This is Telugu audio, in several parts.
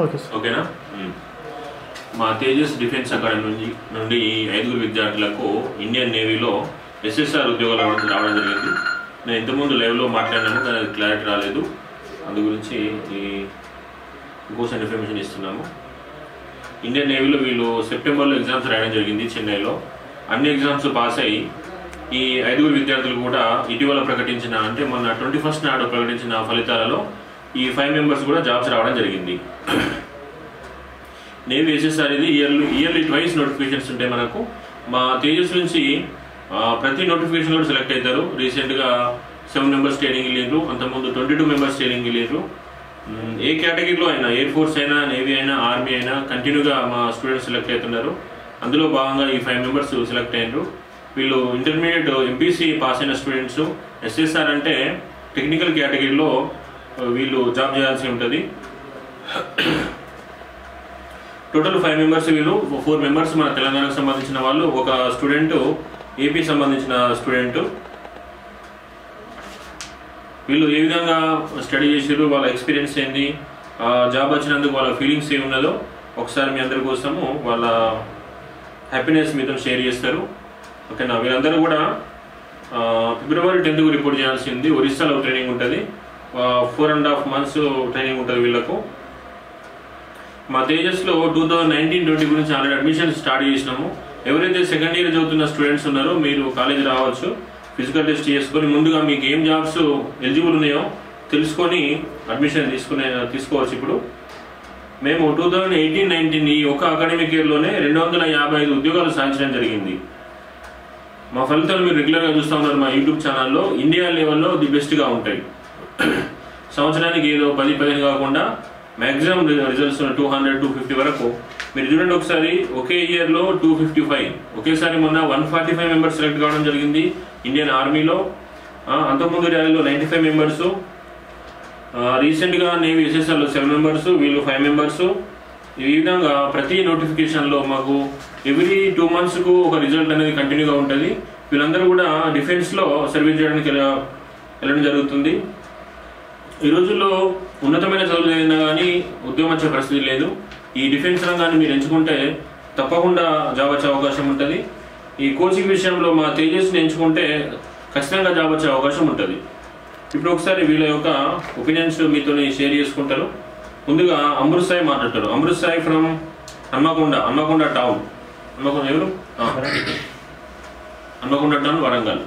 Okay sir. ఓకేనా? మా తేజస్ డిఫెన్స్ అకాడమీ నుండి ఈ 5 విద్యార్థులకు ఇండియన్ నేవీలో ఎస్ఎస్ఆర్ ఉద్యోగాలు రావడం జరిగింది. నేను ఇంతకుముందు లైవ్లో మాట్లాడినాము కానీ అది క్లారిటీ రాలేదు, అందు గురించి ఈ ఇంకోసారి ఇన్ఫర్మేషన్ ఇస్తున్నాము. ఇండియన్ నేవీలో వీళ్ళు సెప్టెంబర్లో ఎగ్జామ్స్ రాయడం జరిగింది చెన్నైలో. అన్ని ఎగ్జామ్స్ పాస్ అయ్యి ఈ 5 విద్యార్థులు కూడా ఇటీవల ప్రకటించిన, అంటే మొన్న 21st నాడు ప్రకటించిన ఫలితాలలో ఈ 5 మెంబర్స్ కూడా జాబ్స్ రావడం జరిగింది. నేవీ ఎస్ఎస్ఆర్ ఇది ఇయర్లీ ట్వైస్ నోటిఫికేషన్స్ ఉంటాయి మనకు. మా తేజస్ నుంచి ప్రతి నోటిఫికేషన్ కూడా సెలెక్ట్ అవుతారు. రీసెంట్గా 7 మెంబర్స్ ట్రైనింగ్ వెళ్ళారు, అంతకుముందు 22 మెంబర్స్ ట్రైనింగ్ వెళ్ళారు. ఏ కేటగిరీలో అయినా, ఎయిర్ ఫోర్స్ అయినా, నేవీ అయినా, ఆర్మీ అయినా కంటిన్యూగా మా స్టూడెంట్స్ సెలెక్ట్ అవుతున్నారు. అందులో భాగంగా ఈ 5 మెంబర్స్ సెలెక్ట్ అయ్యారు. వీళ్ళు ఇంటర్మీడియట్ ఎంపీసీ పాస్ అయిన స్టూడెంట్స్. ఎస్ఎస్ఆర్ అంటే టెక్నికల్ కేటగిరీలో వీళ్ళు జాబ్ చేయాల్సి ఉంటుంది. టోటల్ 5 మెంబర్స్ వీళ్ళు. 4 మెంబర్స్ మన తెలంగాణకు సంబంధించిన వాళ్ళు, ఒక స్టూడెంట్ ఏపీ సంబంధించిన స్టూడెంట్. వీళ్ళు ఏ విధంగా స్టడీ చేసారు, వాళ్ళ ఎక్స్పీరియన్స్ ఏంది, జాబ్ వచ్చినందుకు వాళ్ళ ఫీలింగ్స్ ఏమి ఉన్నదో ఒకసారి మీ అందరి కోసము వాళ్ళ హ్యాపీనెస్ మీతో షేర్ చేస్తారు. ఓకేనా? వీళ్ళందరూ కూడా ఫిబ్రవరి 10th రిపోర్ట్ చేయాల్సింది. ఒరిస్సాలో ట్రైనింగ్ ఉంటుంది, 4.5 months ట్రైనింగ్ ఉంటుంది వీళ్ళకు. మా తేజస్లో 2019-20 గురించి ఆల్రెడీ అడ్మిషన్ స్టార్ట్ చేసినాము. ఎవరైతే సెకండ్ ఇయర్ చదువుతున్న స్టూడెంట్స్ ఉన్నారో మీరు కాలేజీ రావచ్చు, ఫిజికల్ టెస్ట్ చేసుకొని ముందుగా మీకు ఏం జాబ్స్ ఎలిజిబుల్ ఉన్నాయో తెలుసుకొని అడ్మిషన్ తీసుకోవచ్చు. ఇప్పుడు మేము 2018-19 ఈ ఒక అకాడమిక్ ఇయర్లోనే 255 ఉద్యోగాలు సాధించడం జరిగింది. మా ఫలితాలు మీరు రెగ్యులర్గా చూస్తూ ఉన్నారు మా యూట్యూబ్ ఛానల్లో. ఇండియా లెవెల్లో ది బెస్ట్గా ఉంటాయి. సంవత్సరానికి ఏదో 10-15 కాకుండా మ్యాక్సిమం రిజల్ట్స్ 200-250 వరకు. మీరు చూడండి ఒకసారి, ఒకే ఇయర్లో 255, ఒకేసారి మొన్న 145 మెంబర్స్ సెలెక్ట్ కావడం జరిగింది ఇండియన్ ఆర్మీలో. అంతకుముందు ర్యాలీలో 95 మెంబర్స్. రీసెంట్గా నేవీ ఎస్ఎస్ఆర్లో 7 మెంబర్స్, వీళ్ళు 5 మెంబర్స్. ఈ విధంగా ప్రతి నోటిఫికేషన్లో మాకు ఎవ్రీ 2 monthsకు ఒక రిజల్ట్ అనేది కంటిన్యూగా ఉంటుంది. వీళ్ళందరూ కూడా డిఫెన్స్లో సర్వీస్ చేయడానికి వెళ్ళడం జరుగుతుంది. ఈ రోజుల్లో ఉన్నతమైన చదువులు చదివినా కానీ ఉద్యోగం వచ్చే పరిస్థితి లేదు. ఈ డిఫెన్స్ రంగాన్ని మీరు ఎంచుకుంటే తప్పకుండా జాబ్ వచ్చే అవకాశం ఉంటుంది. ఈ కోచింగ్ విషయంలో మా తేజస్ని ఎంచుకుంటే ఖచ్చితంగా జాబ్ వచ్చే అవకాశం ఉంటుంది. ఇప్పుడు ఒకసారి వీళ్ళ యొక్క ఒపీనియన్స్ మీతో షేర్ చేసుకుంటారు. ముందుగా అమృత్ సాయి మాట్లాడతారు. Amrit Sai from Hanamkonda town. ఎవరు? హన్మకొండ టౌన్, వరంగల్.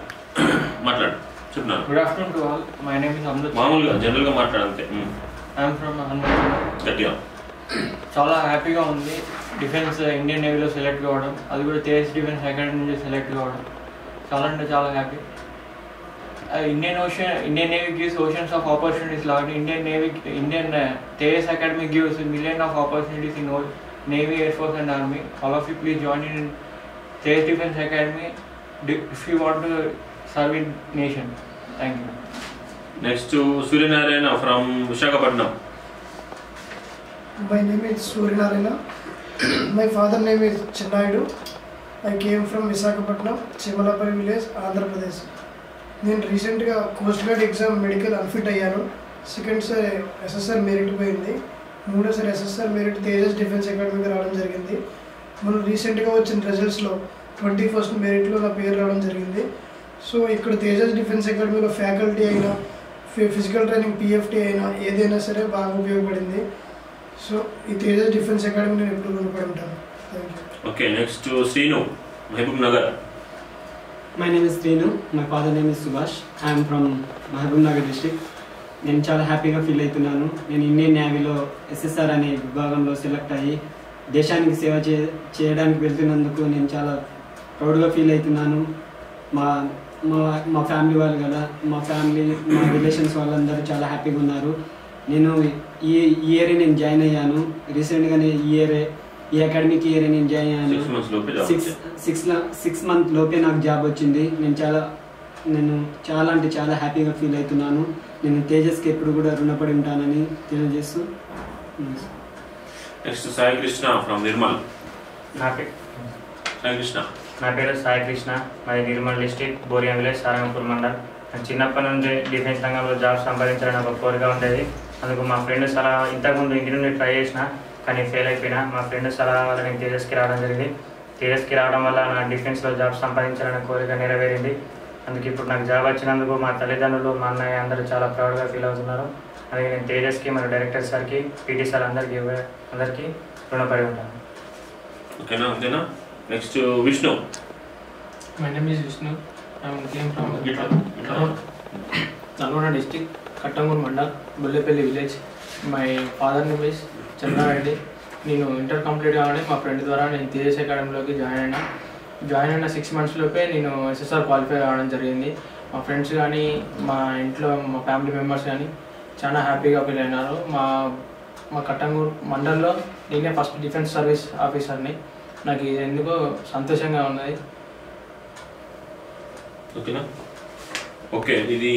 మాట్లాడు, చెప్తున్నాను. Good afternoon to all. My name is Amrit. మామూలుగా జనరల్గా మాట్లాడంతే. I'm from Hanamkonda. గట్టిగా. చాలా హ్యాపీగా ఉంది డిఫెన్స్ ఇండియన్ నేవీలో సెలెక్ట్ కావడం, అది కూడా తేజస్ డిఫెన్స్ అకాడమీ నుంచి సెలెక్ట్ కావడం. చాలా అంటే చాలా happy. Indian Navy gives oceans of opportunities. Indian Tejas Academy gives millions of opportunities in Navy, Air Force and Army. All of you please join in Tejas Defense Academy if you want to serve in nation. Thank you. Next to Suryanarayana from Visakhapatnam. My name is Suryanarayana. My father name is Chennaidu. I came from Visakhapatnam, Chimalapalli village, Andhra Pradesh. నేను రీసెంట్గా coast guard exam medical unfit అయ్యాను. సెకండ్ సారి ఎస్ఎస్ఆర్ మెరిట్ పోయింది. మూడోసారి ఎస్ఎస్ఆర్ మెరిట్ తేజస్ డిఫెన్స్ అకాడమీకి రావడం జరిగింది. మనం రీసెంట్గా వచ్చిన రిజల్ట్స్లో 21st మెరిట్లో నా పేరు రావడం జరిగింది. సో ఇక్కడ తేజస్ డిఫెన్స్ అకాడమీలో ఫ్యాకల్టీ అయినా, ఫిజికల్ ట్రైనింగ్ పిఎఫ్టీ అయినా ఏదైనా సరే బాగా ఉపయోగపడింది. సో ఈ తేజస్ డిఫెన్స్ అకాడమీ నేను ఎప్పుడు రుణపడి ఉంటాను. Thank you. Okay, next Srinu, Mahbubnagar. My name is Srinu. My father name is Subhash. I am from Mahbub Nagar district. నేను చాలా హ్యాపీగా ఫీల్ అవుతున్నాను. నేను ఇండియన్ నేవీలో ఎస్ఎస్ఆర్ అనే విభాగంలో సెలెక్ట్ అయ్యి దేశానికి సేవ చేయడానికి వెళ్తున్నందుకు నేను చాలా ప్రౌడ్గా ఫీల్ అవుతున్నాను. మా మా ఫ్యామిలీ వాళ్ళు కదా, మా రిలేషన్స్ వాళ్ళందరూ చాలా హ్యాపీగా ఉన్నారు. నేను ఈ ఇయరే నేను జాయిన్ అయ్యాను. రీసెంట్గానే ఈ అకాడమిక్ ఇయర్ నేను జాయిన్ అయ్యాను. 6 months లోపే నాకు జాబ్ వచ్చింది. నేను చాలా అంటే చాలా హ్యాపీగా ఫీల్ అవుతున్నాను. నేను తేజస్కి ఎప్పుడు కూడా రుణపడి ఉంటానని తెలియజేస్తూ. Next Sai Krishna from Nirmal. నా పేరు సాయి కృష్ణ. మాది నిర్మల్ డిస్ట్రిక్ట్, బోరియా విలేజ్, సారంగపూర్ మండల్. చిన్నప్పటి నుండి డిఫెన్స్ రంగంలో జాబ్ సంపాదించాలని ఒక కోరిక ఉండేది. అందుకు మా ఫ్రెండ్ సలహా ఇంతకుముందు ఇంటి నుండి ట్రై చేసిన కానీ ఫెయిల్ అయిపోయినా. మా ఫ్రెండ్ సలహా వల్ల నేను తేజస్కి రావడం జరిగింది. తేజస్కి రావడం వల్ల నా డిఫెన్స్లో జాబ్ సంపాదించాలనే కోరిక నెరవేరింది. అందుకే ఇప్పుడు నాకు జాబ్ వచ్చినందుకు మా తల్లిదండ్రులు, మా అన్నయ్య అందరూ చాలా ప్రౌడ్గా ఫీల్ అవుతున్నారు. అలాగే నేను తేజస్కి మరియు డైరెక్టర్ సార్కి, పీటీ సార్ అందరికీ రుణపడి ఉంటాను. ఓకేనా? అంతేనా? Next Vishnu. My name is Vishnu. I came from Nalgonda district, Kattangur Mandal, Bullepelli village. My father name is Chandra Reddy. నేను ఇంటర్ కంప్లీట్ కాగానే మా ఫ్రెండ్ ద్వారా నేను తేజస్ అకాడమీలోకి జాయిన్ అయిన 6 months లోపే నేను SSR క్వాలిఫై కావడం జరిగింది. మా ఫ్రెండ్స్ కానీ మా ఇంట్లో మా ఫ్యామిలీ మెంబర్స్ కానీ చాలా హ్యాపీగా ఫీల్ అయినారు. మా కట్టంగూరు మండల్లో నేనే ఫస్ట్ డిఫెన్స్ సర్వీస్ ఆఫీసర్ని. నాకు ఎందుకో సంతోషంగా ఉన్నది. ఓకేనా? ఓకే, ఇది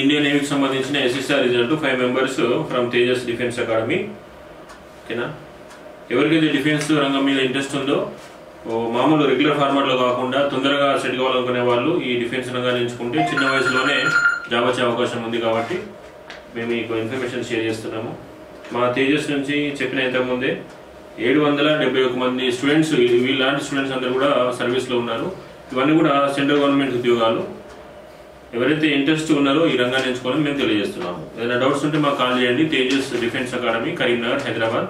ఇండియన్ నేవీకి సంబంధించిన SSR result. 5 members from Tejas defence academy. ఓకేనా? ఎవరికైతే డిఫెన్స్ రంగం మీద ఇంట్రెస్ట్ ఉందో, మామూలు రెగ్యులర్ ఫార్మాట్లో కాకుండా తొందరగా సెట్ కావాలనుకునే వాళ్ళు ఈ డిఫెన్స్ రంగాన్ని ఎంచుకుంటే చిన్న వయసులోనే జాబ్ వచ్చే అవకాశం ఉంది. కాబట్టి మేము మీకు ఇన్ఫర్మేషన్ షేర్ చేస్తున్నాము. మా తేజస్ నుంచి చెప్పిన ఇంతకుముందే 771 మంది స్టూడెంట్స్, వీళ్ళలాంటి స్టూడెంట్స్ అందరూ కూడా సర్వీస్లో ఉన్నారు. ఇవన్నీ కూడా సెంట్రల్ గవర్నమెంట్ ఉద్యోగాలు. ఎవరైతే ఇంట్రెస్ట్ ఉన్నారో ఈ రంగాన్ని ఎంచుకోవాలని మేము తెలియజేస్తున్నాము. ఏదైనా డౌట్స్ ఉంటే మాకు కాల్ చేయండి. Tejas defence academy, Karimnagar, Hyderabad,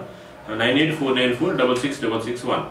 9849466661.